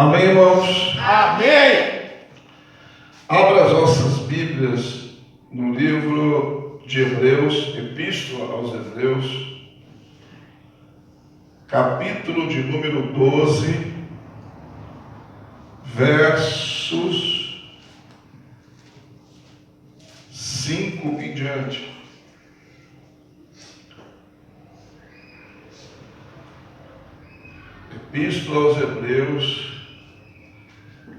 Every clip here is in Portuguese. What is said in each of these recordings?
Amém, irmãos? Amém. Abra as nossas Bíblias no livro de Hebreus, Epístola aos Hebreus, capítulo de número 12, versos 5 em diante. Epístola aos Hebreus,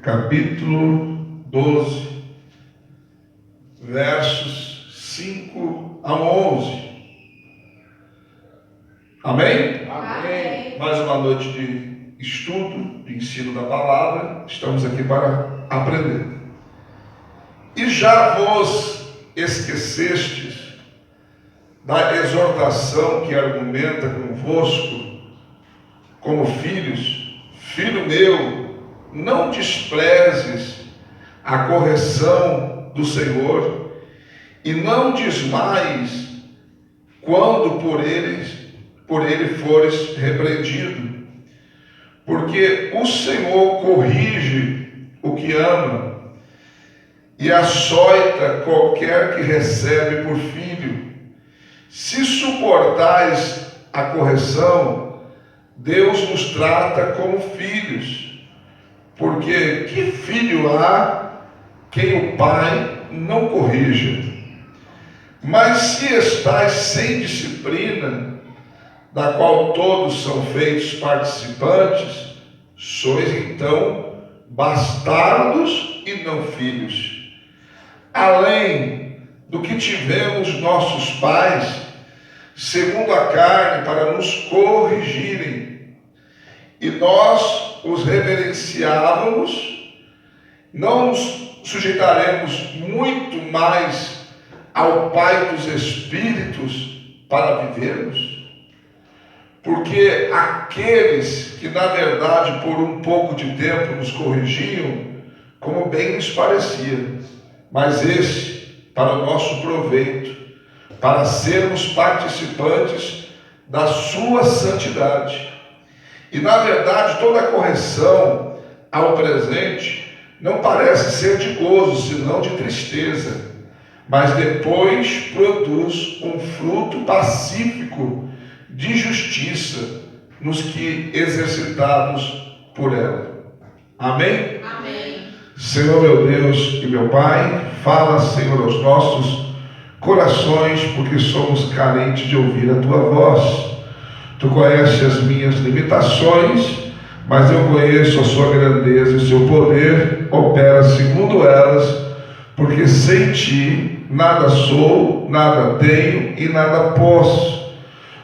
capítulo 12, versos 5 a 11. Amém? Amém. Mais uma noite de estudo, de ensino da palavra. Estamos aqui para aprender. E já vos esquecestes da exortação que argumenta convosco como filhos? Filho meu, não desprezes a correção do Senhor e não desmaies quando por ele fores repreendido, porque o Senhor corrige o que ama e açoita qualquer que recebe por filho. Se suportais a correção, Deus nos trata como filhos, porque que filho há quem o pai não corrija? Mas se estais sem disciplina, da qual todos são feitos participantes, sois então bastardos e não filhos. Além do que tivemos nossos pais, segundo a carne, para nos corrigirem, e nós os reverenciávamos, não nos sujeitaremos muito mais ao Pai dos Espíritos para vivermos? Porque aqueles que, na verdade, por um pouco de tempo nos corrigiam, como bem lhes parecia, mas esse para o nosso proveito, para sermos participantes da sua santidade. E, na verdade, toda correção ao presente não parece ser de gozo, senão de tristeza, mas depois produz um fruto pacífico de justiça nos que exercitados por ela. Amém? Amém. Senhor meu Deus e meu Pai, fala, Senhor, aos nossos corações, porque somos carentes de ouvir a Tua voz. Tu conheces as minhas limitações, mas eu conheço a Sua grandeza e o Seu poder opera segundo elas, porque sem Ti nada sou, nada tenho e nada posso,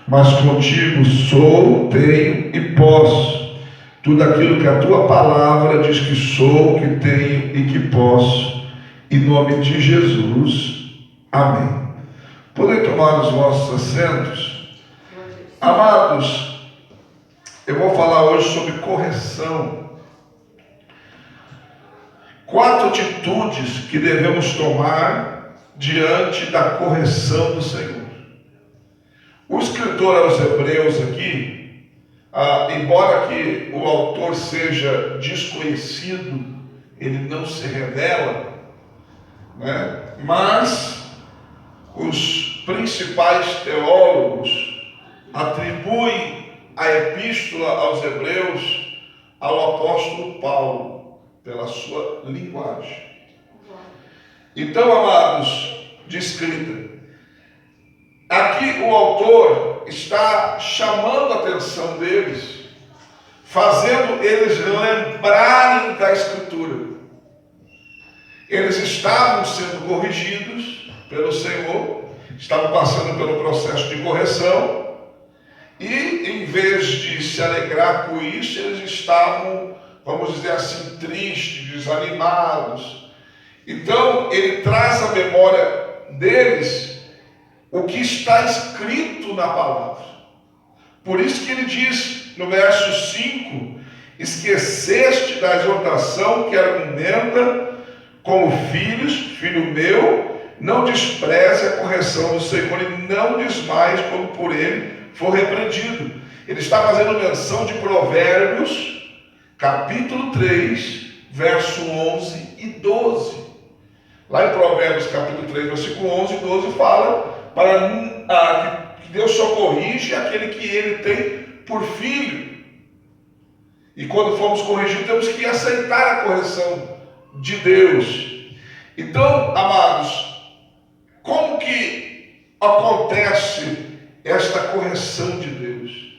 mas contigo sou, tenho e posso tudo aquilo que a Tua palavra diz que sou, que tenho e que posso, em nome de Jesus, amém. Podem tomar os vossos assentos? Amados, eu vou falar hoje sobre correção. 4 atitudes que devemos tomar diante da correção do Senhor. O escritor aos Hebreus aqui, embora que o autor seja desconhecido, ele não se revela, né? Mas os principais teólogos atribuem a epístola aos Hebreus ao apóstolo Paulo, pela sua linguagem. Então, amados, de escrita, aqui o autor está chamando a atenção deles, fazendo eles lembrarem da Escritura. Eles estavam sendo corrigidos pelo Senhor, estavam passando pelo processo de correção, e em vez de se alegrar com isso, eles estavam, vamos dizer assim, tristes, desanimados. Então, ele traz à memória deles o que está escrito na palavra. Por isso que ele diz no verso 5: esqueceste da exortação que argumenta como filhos, filho meu, não despreze a correção do Senhor e não desmaies quando por ele for repreendido. Ele está fazendo menção de Provérbios capítulo 3, verso 11 e 12. Lá em Provérbios, capítulo 3, versículo 11 e 12, fala que Deus só corrige aquele que ele tem por filho. E quando formos corrigidos, temos que aceitar a correção de Deus. Então, amados, como que acontece esta correção de Deus?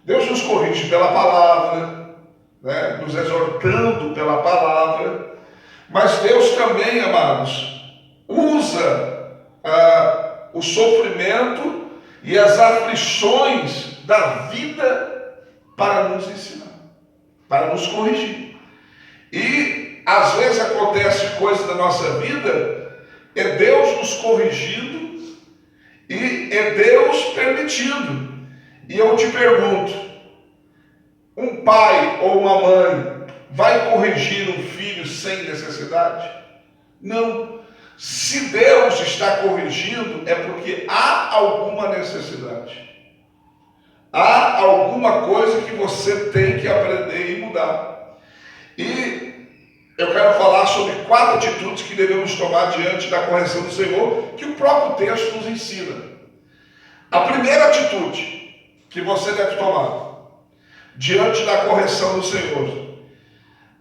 Deus nos corrige pela palavra, né? Nos exortando pela palavra, mas Deus também, amados, usa o sofrimento e as aflições da vida para nos ensinar, para nos corrigir. E às vezes acontece coisa da nossa vida, é Deus nos corrigindo e é Deus permitindo. E eu te pergunto, um pai ou uma mãe vai corrigir um filho sem necessidade? Não. Se Deus está corrigindo, é porque há alguma necessidade. Há alguma coisa que você tem que aprender e mudar. E eu quero falar sobre 4 atitudes que devemos tomar diante da correção do Senhor, que o próprio texto nos ensina. A primeira atitude que você deve tomar diante da correção do Senhor,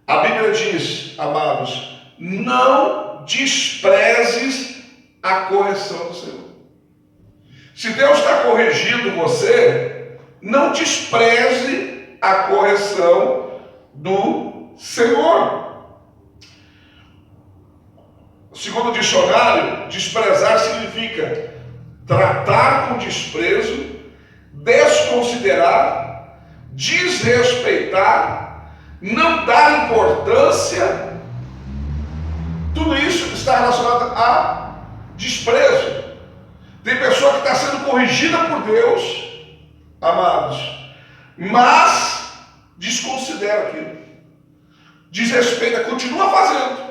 a Bíblia diz, amados, não desprezes a correção do Senhor. Se Deus está corrigindo você, não despreze a correção do Senhor. Segundo o dicionário, desprezar significa tratar com desprezo, desconsiderar, desrespeitar, não dar importância. Tudo isso está relacionado a desprezo. Tem pessoa que está sendo corrigida por Deus, amados, mas desconsidera aquilo, desrespeita, continua fazendo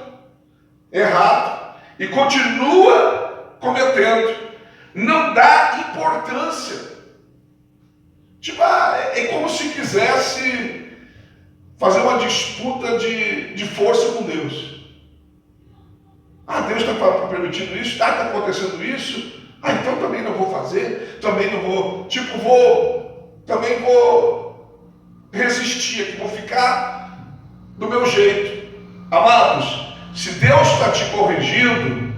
errado e continua cometendo, não dá importância. Tipo, é como se quisesse fazer uma disputa de força com Deus. Deus está permitindo isso, está acontecendo isso, então também não vou fazer, também não vou, também vou resistir aqui, vou ficar do meu jeito. Amados, se Deus está te corrigindo,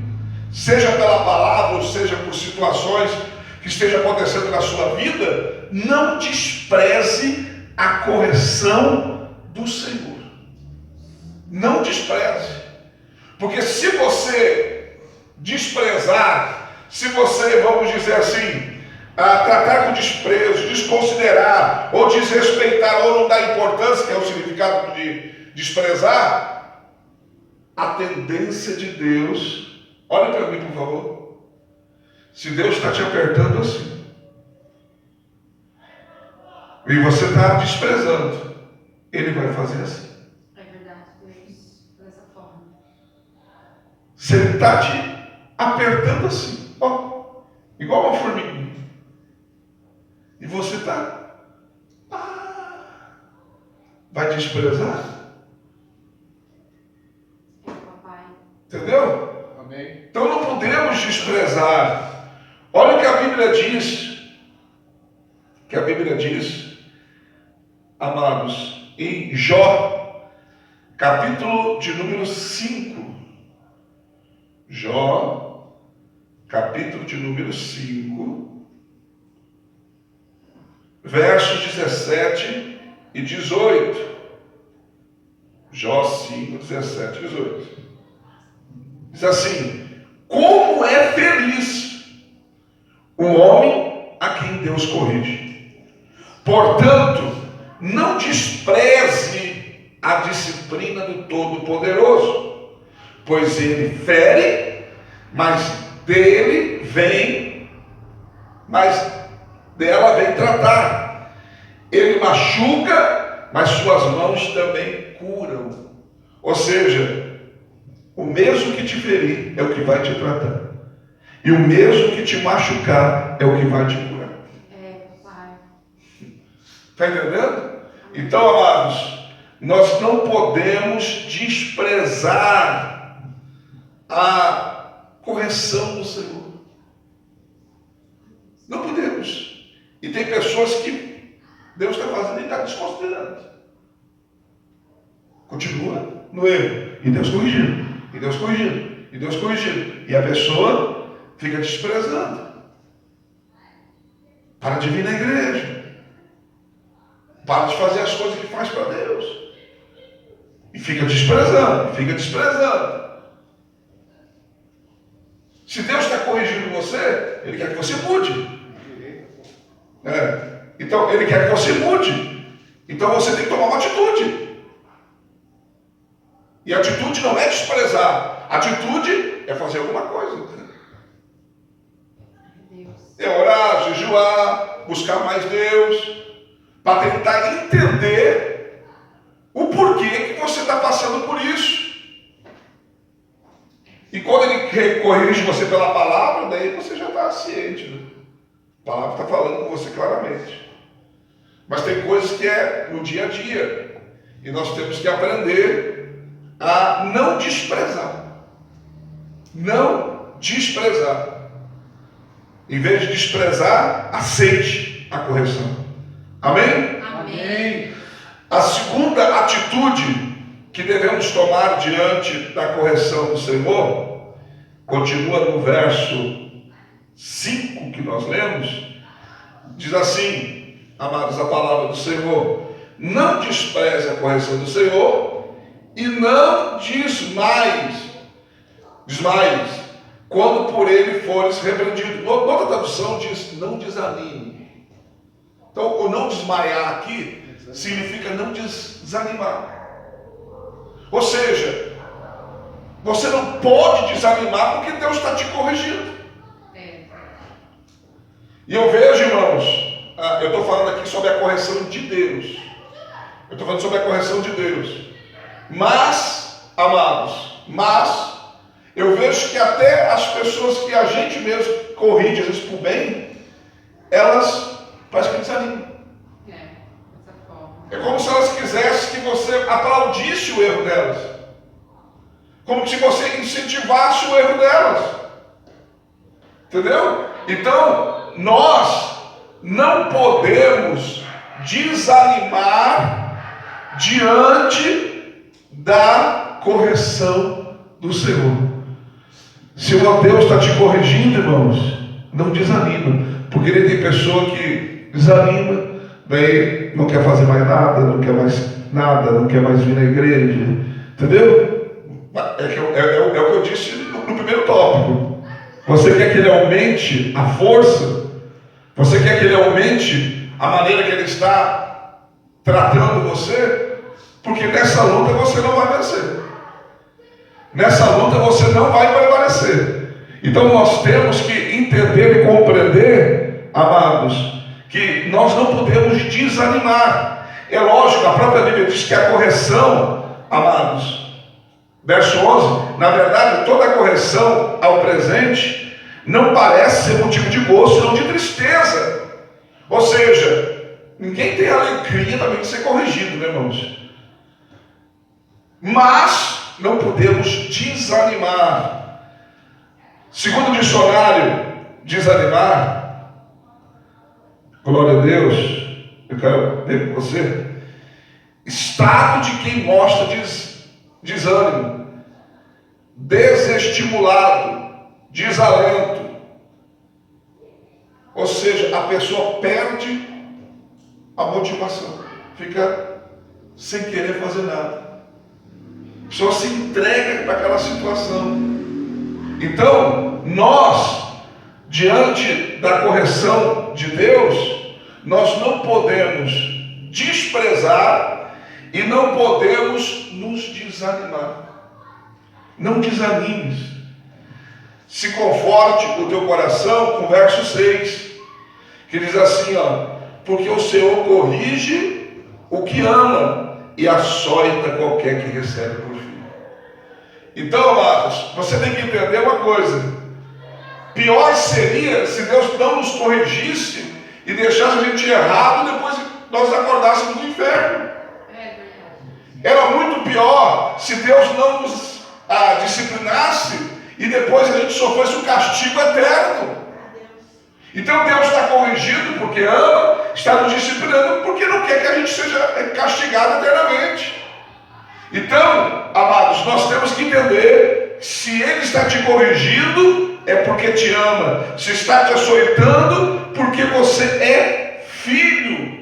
seja pela palavra, ou seja por situações que estejam acontecendo na sua vida, não despreze a correção do Senhor. Não despreze. Porque se você desprezar, se você, vamos dizer assim, tratar com desprezo, desconsiderar, ou desrespeitar, ou não dar importância, que é o significado de desprezar, a tendência de Deus, olha para mim por favor, se Deus está te apertando assim, e você está desprezando, Ele vai fazer assim. É verdade, Deus, dessa forma. Se Ele está te apertando assim, igual uma formiguinha, e você está, vai desprezar? Entendeu? Amém. Então não podemos desprezar. Olha o que a Bíblia diz. Que a Bíblia diz, amados, em Jó, capítulo de número 5. Jó, capítulo de número 5, versos 17 e 18. Jó 5, 17 e 18. Diz assim: como é feliz o homem a quem Deus corrige. Portanto, não despreze a disciplina do Todo-Poderoso, pois ele fere, mas dela vem tratar. Ele machuca, mas suas mãos também curam. Ou seja, o mesmo que te ferir é o que vai te tratar. E o mesmo que te machucar é o que vai te curar. Pai. Está entendendo? Então, amados, nós não podemos desprezar a correção do Senhor. Não podemos. E tem pessoas que Deus está fazendo e está desconsiderando. Continua no erro. E Deus corrigindo. E Deus corrigindo. E Deus corrigindo. E a pessoa fica desprezando. Para de vir na igreja. Para de fazer as coisas que faz para Deus. E fica desprezando. Fica desprezando. Se Deus está corrigindo você, Ele quer que você mude. Então, Ele quer que você mude. Então, você tem que tomar uma atitude. E a atitude não é desprezar. A atitude é fazer alguma coisa. É orar, jejuar, buscar mais Deus, para tentar entender o porquê que você está passando por isso. E quando Ele corrige você pela palavra, daí você já está ciente. Né? A palavra está falando com você claramente. Mas tem coisas que é no dia a dia. E nós temos que aprender a não desprezar. Não desprezar. Em vez de desprezar, aceite a correção. Amém? Amém. A segunda atitude que devemos tomar diante da correção do Senhor, continua no verso 5 que nós lemos, diz assim, amados, a palavra do Senhor: não despreze a correção do Senhor e não desmaies quando por ele fores repreendido. Outra tradução diz: não desanime. Então, o não desmaiar aqui significa não desanimar. Ou seja, você não pode desanimar porque Deus está te corrigindo. E eu vejo, irmãos, eu estou falando aqui sobre a correção de Deus. Eu estou falando sobre a correção de Deus. Mas, amados, eu vejo que até as pessoas que a gente mesmo corrige, às vezes por bem, elas parece que desanimam. É como se elas quisessem que você aplaudisse o erro delas. Como se você incentivasse o erro delas. Entendeu? Então, nós não podemos desanimar diante da correção do Senhor. Se o Deus está te corrigindo, irmãos, não desanima. Porque ele tem pessoa que desanima, daí não quer fazer mais nada, não quer mais nada, não quer mais vir na igreja. Entendeu? É o que eu disse no primeiro tópico. Você quer que ele aumente a força? Você quer que ele aumente a maneira que ele está tratando você? Porque nessa luta você não vai vencer. Nessa luta você não vai prevalecer. Então nós temos que entender e compreender, amados, que nós não podemos desanimar. É lógico, a própria Bíblia diz que a correção, amados, verso 11, na verdade toda a correção ao presente não parece ser motivo de gosto, não de tristeza. Ou seja, ninguém tem alegria também de ser corrigido, né, irmãos? Mas não podemos desanimar. Segundo o dicionário, desanimar, glória a Deus, eu quero ver com você, estado de quem mostra desânimo, desestimulado, desalento. Ou seja, a pessoa perde a motivação, fica sem querer fazer nada. A pessoa se entrega para aquela situação. Então, nós, diante da correção de Deus, nós não podemos desprezar e não podemos nos desanimar. Não desanimes. Se conforte o teu coração com o verso 6, que diz assim, porque o Senhor corrige o que ama e açoita qualquer que recebe por filho. Então, amados, você tem que entender uma coisa: pior seria se Deus não nos corrigisse e deixasse a gente errado e depois nós acordássemos no inferno. Era muito pior se Deus não nos disciplinasse e depois a gente sofresse um castigo eterno. Então Deus está corrigindo porque ama, está nos disciplinando porque não quer que a gente seja castigado eternamente. Então, amados, nós temos que entender: se Ele está te corrigindo, é porque te ama. Se está te açoitando, porque você é filho.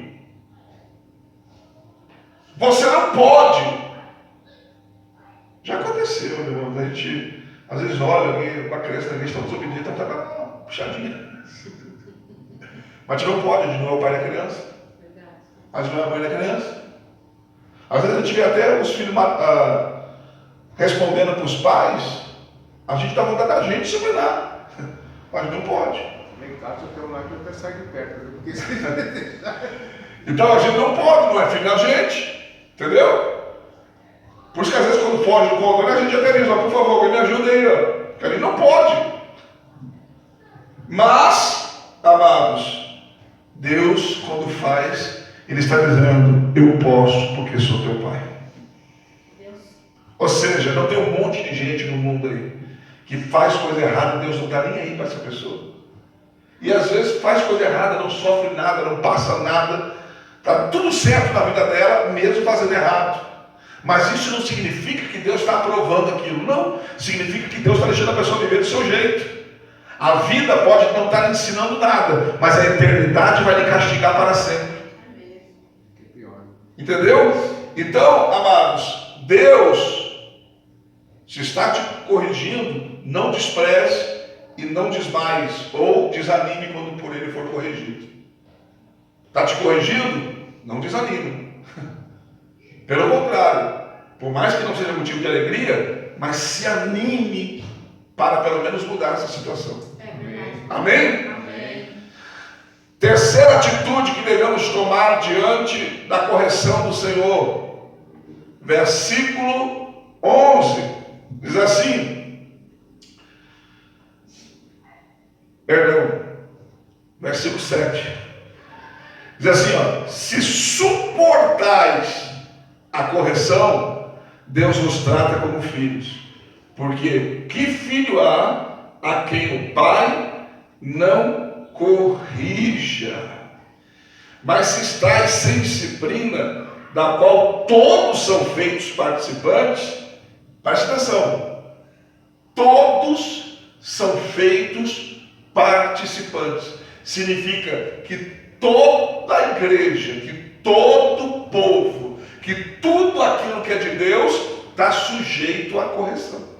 Você não pode. Já aconteceu, meu irmão, a gente às vezes olha uma criança na igreja, está desobediente, está puxadinha. Mas a gente não pode, a gente não é o pai da criança. A gente não é a mãe da criança. Às vezes a gente vê até os filhos respondendo para os pais, a gente dá vontade da gente disciplinar, mas não pode. Nem caso eu tenho lá que eu até saio de perto. Então a gente não pode, não é filho da gente, entendeu? Por isso que às vezes quando foge do controle, a gente até diz: por favor, alguém me ajuda aí, ó. Porque a gente não pode. Mas, amados, Deus, quando faz, Ele está dizendo: eu posso porque sou teu pai. Ou seja, não tem um monte de gente no mundo aí que faz coisa errada, Deus não está nem aí para essa pessoa. E às vezes faz coisa errada, não sofre nada, não passa nada, está tudo certo na vida dela, mesmo fazendo errado. Mas isso não significa que Deus está aprovando aquilo, não. Significa que Deus está deixando a pessoa viver do seu jeito. A vida pode não estar lhe ensinando nada, mas a eternidade vai lhe castigar para sempre. Entendeu? Então, amados, Deus, se está te corrigindo, não despreze e não desmaies ou desanime quando por Ele for corrigido. Está te corrigindo? Não desanime. Pelo contrário, por mais que não seja motivo de alegria, mas se anime para pelo menos mudar essa situação. Amém? Amém. Terceira atitude que devemos tomar diante da correção do Senhor. Versículo 11. Diz assim. Versículo 7. Diz assim, ó: se suportais a correção, Deus nos trata como filhos. Porque que filho há a quem o pai não corrija? Mas se estáis sem disciplina, da qual todos são feitos participantes, preste atenção, todos são feitos participantes. Significa que toda a igreja, que todo o povo, que tudo aquilo que é de Deus está sujeito à correção.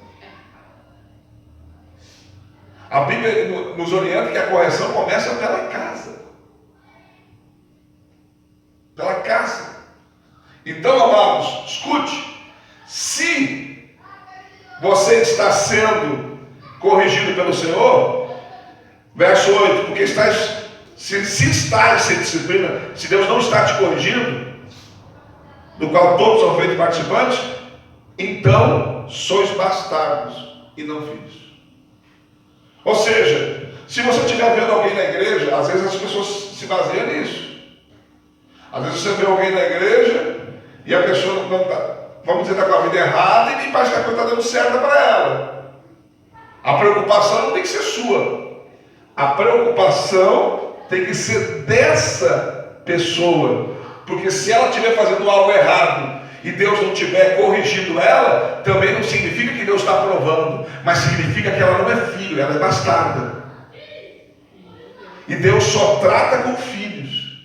A Bíblia nos orienta que a correção começa pela casa. Pela casa. Então, amados, escute. Se você está sendo corrigido pelo Senhor, verso 8, porque se estás sem disciplina, se Deus não está te corrigindo, do qual todos são feitos participantes, então sois bastardos e não filhos. Ou seja, se você estiver vendo alguém na igreja, às vezes as pessoas se baseiam nisso. Às vezes você vê alguém na igreja e a pessoa não está, vamos dizer, está com a vida errada e parece que a coisa está dando certo para ela. A preocupação não tem que ser sua. A preocupação tem que ser dessa pessoa. Porque se ela estiver fazendo algo errado e Deus não estiver corrigindo ela, também não significa que Deus está aprovando, mas significa que ela não é filho, ela é bastarda. E Deus só trata com filhos.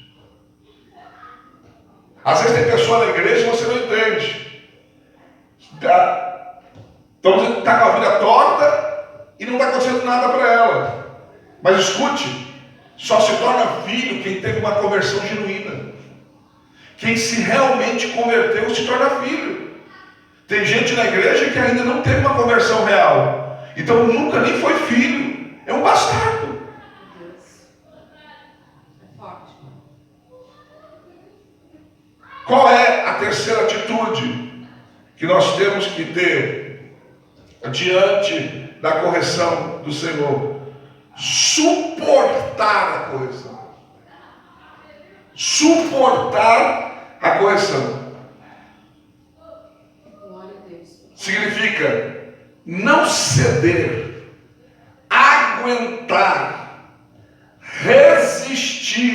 Às vezes tem pessoa na igreja e você não entende. Está com a vida torta e não está acontecendo nada para ela. Mas escute, só se torna filho quem teve uma conversão genuína. Quem se realmente converteu se torna filho. Tem gente na igreja que ainda não teve uma conversão real, então nunca nem foi filho, é um bastardo. É forte. Qual é a terceira atitude que nós temos que ter diante da correção do Senhor? Suportar a correção. Suportar a correção. significa não ceder, aguentar, resistir,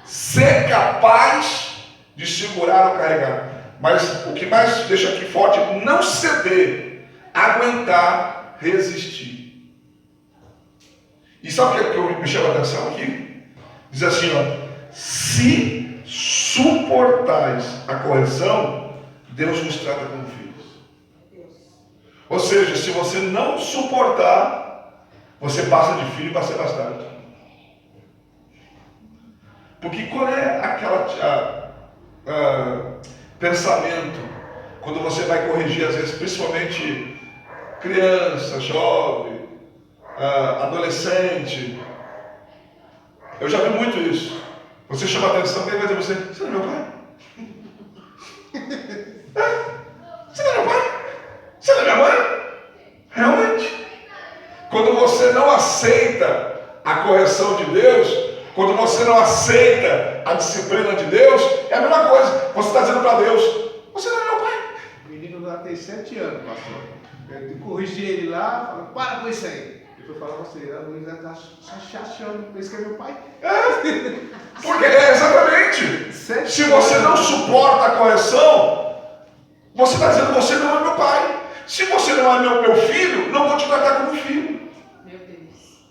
ser capaz de segurar ou carregar. Mas o que mais deixa aqui forte é não ceder, aguentar, resistir. E sabe o que me chama a atenção aqui? Diz assim, ó, se suportais a correção, Deus nos trata como filhos. Ou seja, se você não suportar, você passa de filho para ser bastardo. Porque qual é aquela pensamento quando você vai corrigir, às vezes, principalmente criança, jovem, adolescente? Eu já vi muito isso. Você chama a atenção, quem vai dizer você: você não é meu pai? Você não é meu pai? Você não é minha mãe? Realmente. Quando você não aceita a correção de Deus, quando você não aceita a disciplina de Deus, é a mesma coisa. Você está dizendo para Deus: você não é meu pai. O menino lá tem 7 anos, pastor. Eu corrigi ele lá, falei: para com isso aí. Eu fui falar pra você: a Luísa está se achando, por isso que é meu pai. Porque exatamente. Se você não suporta a correção, você está dizendo: você não é meu pai. Se você não é meu filho, não vou te tratar como filho. Meu Deus.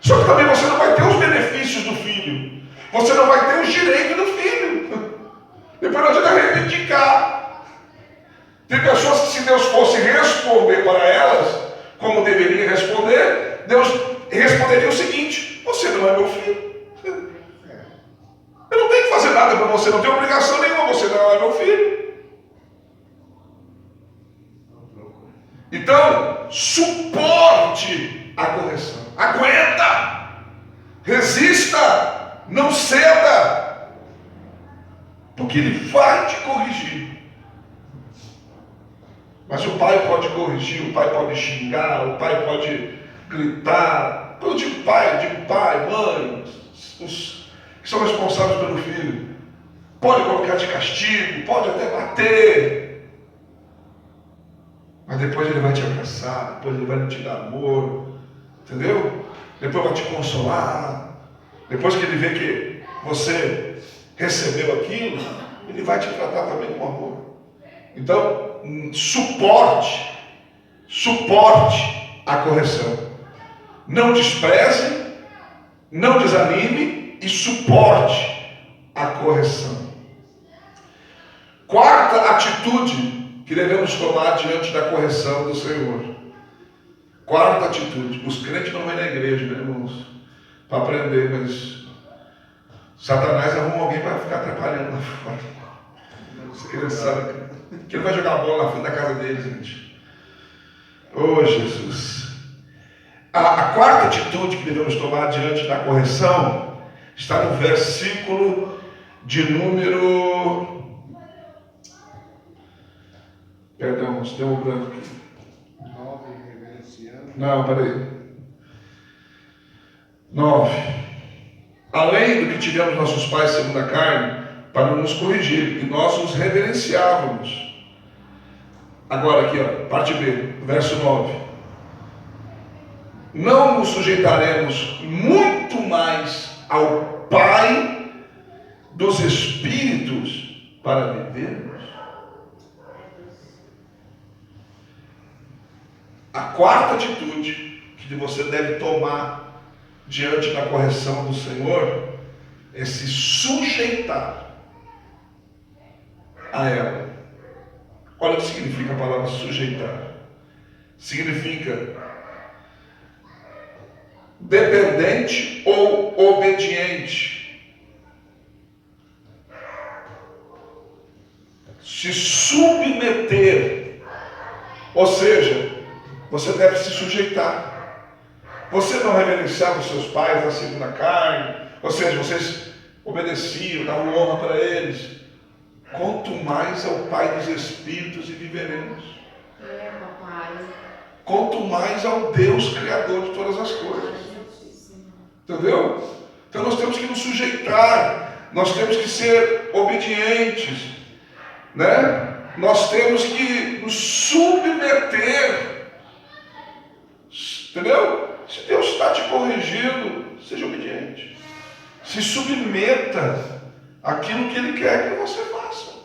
Só que também você não vai ter os benefícios do filho. Você não vai ter os direitos do filho. Depois não adianta reivindicar. Tem pessoas que, se Deus fosse responder para elas como deveria responder, Deus responderia o seguinte: você não é meu filho. Eu não tenho que fazer nada para você, não tenho obrigação nenhuma, você não é meu filho. Então, suporte a correção. Aguenta. Resista. Não ceda. Porque ele vai te corrigir. Mas o pai pode corrigir, o pai pode xingar, o pai pode gritar. Eu digo pai, mãe, os que são responsáveis pelo filho. Pode colocar de castigo, pode até bater. Mas depois ele vai te abraçar, depois ele vai te dar amor, entendeu? Depois vai te consolar. Depois que ele vê que você recebeu aquilo, ele vai te tratar também com amor. Então, suporte a correção. Não despreze, não desanime e suporte a correção. Quarta atitude que devemos tomar diante da correção do Senhor. Quarta atitude. Os crentes não vêm na igreja, né, irmãos? Para aprender, mas Satanás arruma alguém para ficar atrapalhando lá fora. Você quer saber que ele vai jogar a bola na frente da casa deles, gente. Oh, Jesus. A quarta atitude que devemos tomar diante da correção está no versículo de número... Perdão, se deu um branco aqui. 9, reverenciando. Não, peraí. 9. Além do que tivemos nossos pais segundo a carne, para nos corrigir, e nós os reverenciávamos. Agora aqui, ó, parte B, verso 9. Não nos sujeitaremos muito mais ao Pai dos Espíritos para vivermos? A quarta atitude que você deve tomar diante da correção do Senhor é se sujeitar a ela. Olha o que significa a palavra sujeitar. Significa dependente ou obediente. Se submeter. Ou seja, você deve se sujeitar. Você não reverenciava os seus pais na segunda carne, ou seja, vocês obedeciam, davam honra para eles. Quanto mais ao Pai dos Espíritos e viveremos. Papai. Quanto mais ao Deus Criador de todas as coisas. Entendeu? Então nós temos que nos sujeitar, nós temos que ser obedientes, né? nós temos que nos submeter. Entendeu? Se Deus está te corrigindo, seja obediente. Se submeta àquilo que Ele quer que você faça.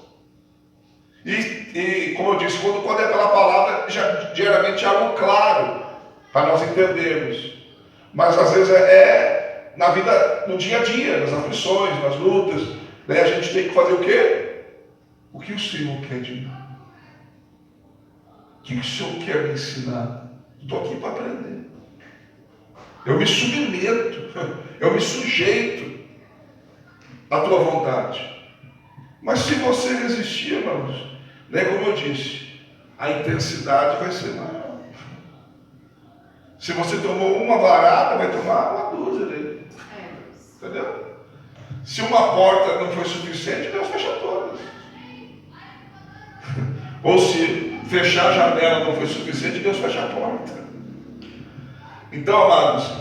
E como eu disse, quando é pela palavra, geralmente é algo claro para nós entendermos. Mas às vezes é na vida, no dia a dia, nas aflições, nas lutas, né? A gente tem que fazer o quê? O que o Senhor quer de mim? O que o Senhor quer me ensinar? Estou aqui para aprender. Eu me submeto, eu me sujeito à tua vontade. Mas se você resistir, irmãos, né, como eu disse, a intensidade vai ser maior. Se você tomou uma varada, vai tomar uma dúzia dele. Entendeu? Se uma porta não foi suficiente, Deus fecha todas. Ou se fechar a janela não foi suficiente, Deus fecha a porta. Então, amados,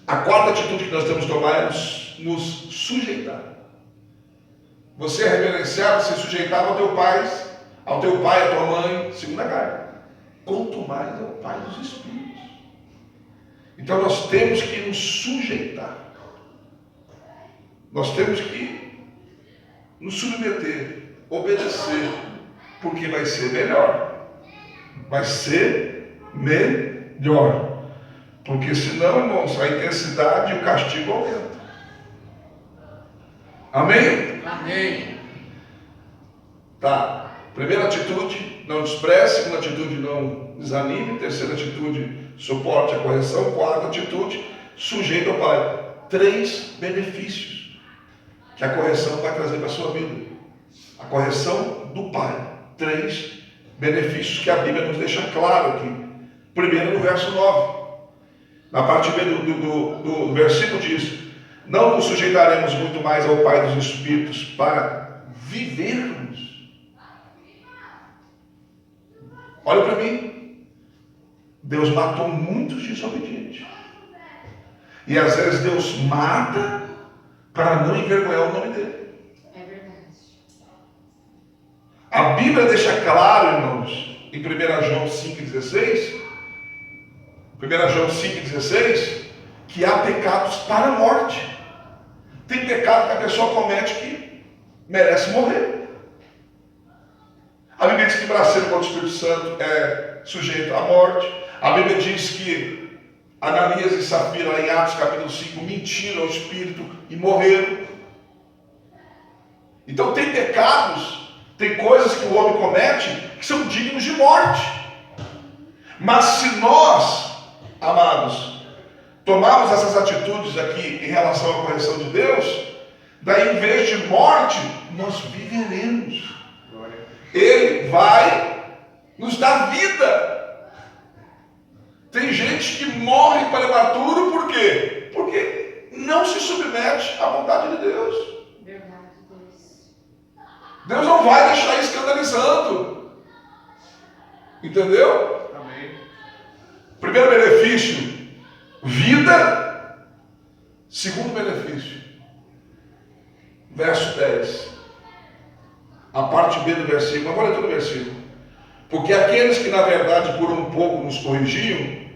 a quarta atitude que nós temos que tomar é nos sujeitar. Você é reverenciado, se sujeitava ao teu pai, à tua mãe, segundo a carne. Quanto mais ao Pai dos Espíritos. Então nós temos que nos sujeitar. Nós temos que nos submeter, obedecer, porque vai ser melhor. Vai ser melhor. Porque senão, irmãos, a intensidade e o castigo aumentam. Amém? Amém. Tá. Primeira atitude, não despreze. Segunda atitude, não desanime. Terceira atitude, suporte a correção. Quarta atitude, sujeito ao Pai. 3 benefícios que a correção vai trazer para a sua vida. A correção do Pai. 3 benefícios que a Bíblia nos deixa claro aqui. Primeiro, no verso 9. Na parte B do versículo diz: não nos sujeitaremos muito mais ao Pai dos Espíritos para vivermos. Olha para mim. Deus matou muitos desobedientes. E às vezes Deus mata para não envergonhar o nome dele. É verdade. A Bíblia deixa claro, irmãos, em 1 João 5,16, 1 João 5,16, que há pecados para a morte. Tem pecado que a pessoa comete que merece morrer. A Bíblia diz que braceiro contra o Espírito Santo é sujeito à morte. A Bíblia diz que Ananias e Safira, lá em Atos capítulo 5, mentiram ao Espírito e morreram. Então tem pecados, tem coisas que o homem comete que são dignos de morte. Mas se nós, amados, tomarmos essas atitudes aqui em relação à correção de Deus, daí em vez de morte, nós viveremos. Ele vai nos dar vida. Tem gente que morre prematuro, por quê? Porque não se submete à vontade de Deus. Verdade, Deus. Deus não vai deixar escandalizando. Entendeu? Amém. Primeiro benefício, vida. Segundo benefício, verso 10. A parte B do versículo, não vou ler todo o versículo. Porque aqueles que na verdade por um pouco nos corrigiam,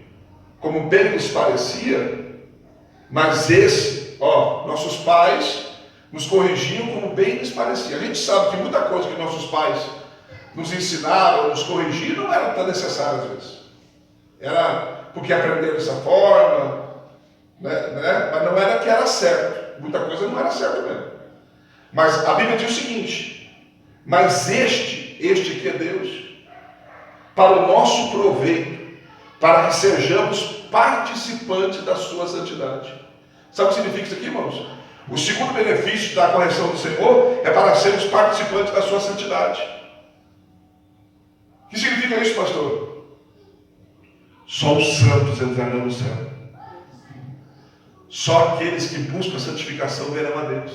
como bem lhes parecia, mas nossos pais nos corrigiam como bem lhes parecia. A gente sabe que muita coisa que nossos pais nos ensinaram, nos corrigiram, não era tão necessária às vezes. Era porque aprenderam dessa forma, né? Mas não era que era certo. Muita coisa não era certo mesmo. Mas a Bíblia diz o seguinte: mas este aqui é Deus, para o nosso proveito, para que sejamos participantes da sua santidade. Sabe o que significa isso aqui, irmãos? O segundo benefício da correção do Senhor é para sermos participantes da sua santidade. O que significa isso, pastor? Só os santos entrarão no céu. Só aqueles que buscam a santificação verão a Deus.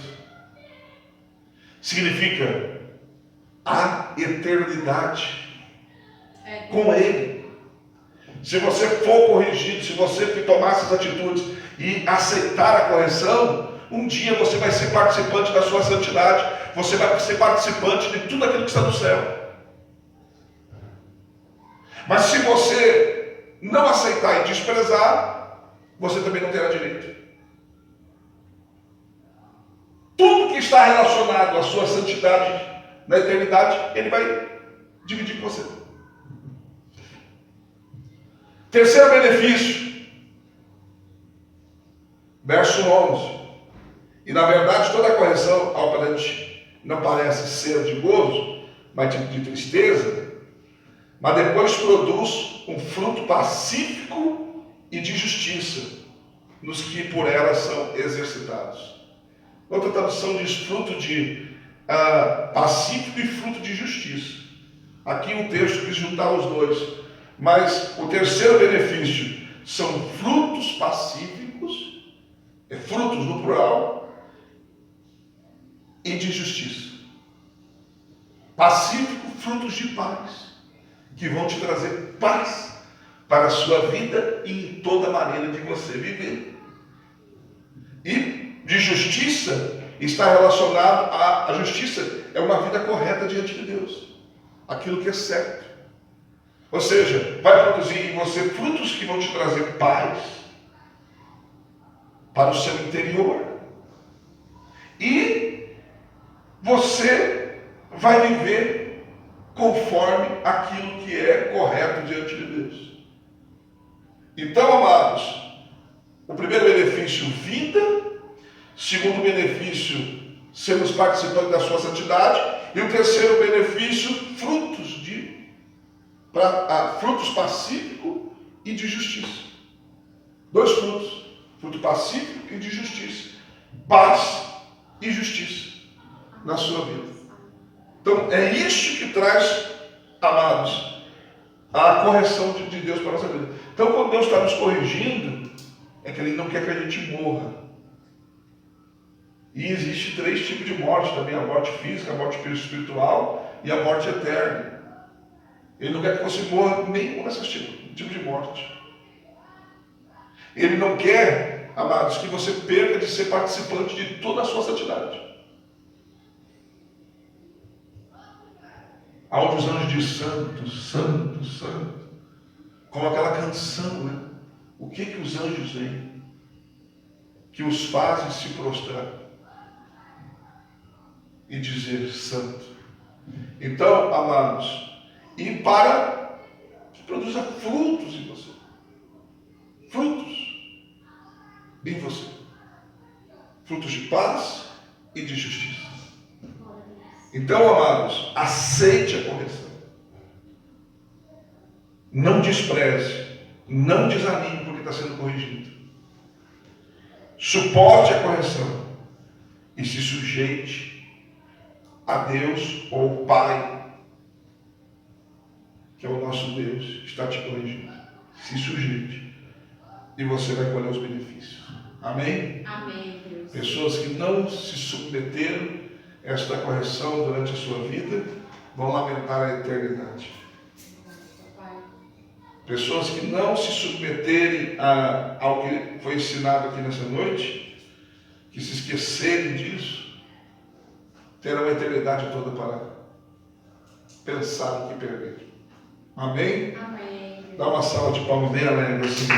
Significa a eternidade com Ele. Se você for corrigido, se você tomar essas atitudes e aceitar a correção, um dia você vai ser participante da sua santidade, você vai ser participante de tudo aquilo que está no céu. Mas se você não aceitar e desprezar, você também não terá direito. Tudo que está relacionado à sua santidade na eternidade, ele vai dividir com você. Terceiro benefício, verso 11. E na verdade toda a correção aparente não parece ser de gozo, mas de tristeza, mas depois produz um fruto pacífico e de justiça nos que por ela são exercitados. Outra tradução diz fruto de pacífico e fruto de justiça. Aqui o texto quis juntar os dois. Mas o terceiro benefício são frutos pacíficos, frutos no plural, e de justiça. Pacífico, frutos de paz, que vão te trazer paz para a sua vida e em toda maneira de você viver. E de justiça está relacionado a justiça, é uma vida correta diante de Deus, aquilo que é certo. Ou seja, vai produzir em você frutos que vão te trazer paz para o seu interior. E você vai viver conforme aquilo que é correto diante de Deus. Então, amados, o primeiro benefício, vida. Segundo benefício, sermos participantes da sua santidade. E o terceiro benefício, frutos pacífico e de justiça. Dois frutos, fruto pacífico e de justiça. Paz e justiça na sua vida. Então é isso que traz, amados, a correção de Deus para a nossa vida. Então quando Deus está nos corrigindo, é que Ele não quer que a gente morra. E existe 3 tipos de morte também: a morte física, a morte espiritual e a morte eterna. Ele não quer que você morra nenhum desses tipos de morte. Ele não quer, amados, que você perca de ser participante de toda a sua santidade. Aonde os anjos dizem santo, santo, santo. Como aquela canção, né? O que os anjos veem? Que os fazem se prostrar e dizer santo. Então, amados, e para que produza frutos em você. Frutos em você. Frutos de paz e de justiça. Então, amados, aceite a correção. Não despreze, não desanime porque está sendo corrigido. Suporte a correção e se sujeite a Deus ou Pai, que é o nosso Deus, está te corrigindo. Se sujeite e você vai colher os benefícios. Amém? Amém, Deus. Pessoas que não se submeteram a esta correção durante a sua vida vão lamentar a eternidade. Pessoas que não se submeterem ao que foi ensinado aqui nessa noite, que se esquecerem disso, terão a eternidade toda para pensar no que perderam. Amém? Amém. Dá uma salva de palmas bem alegre assim.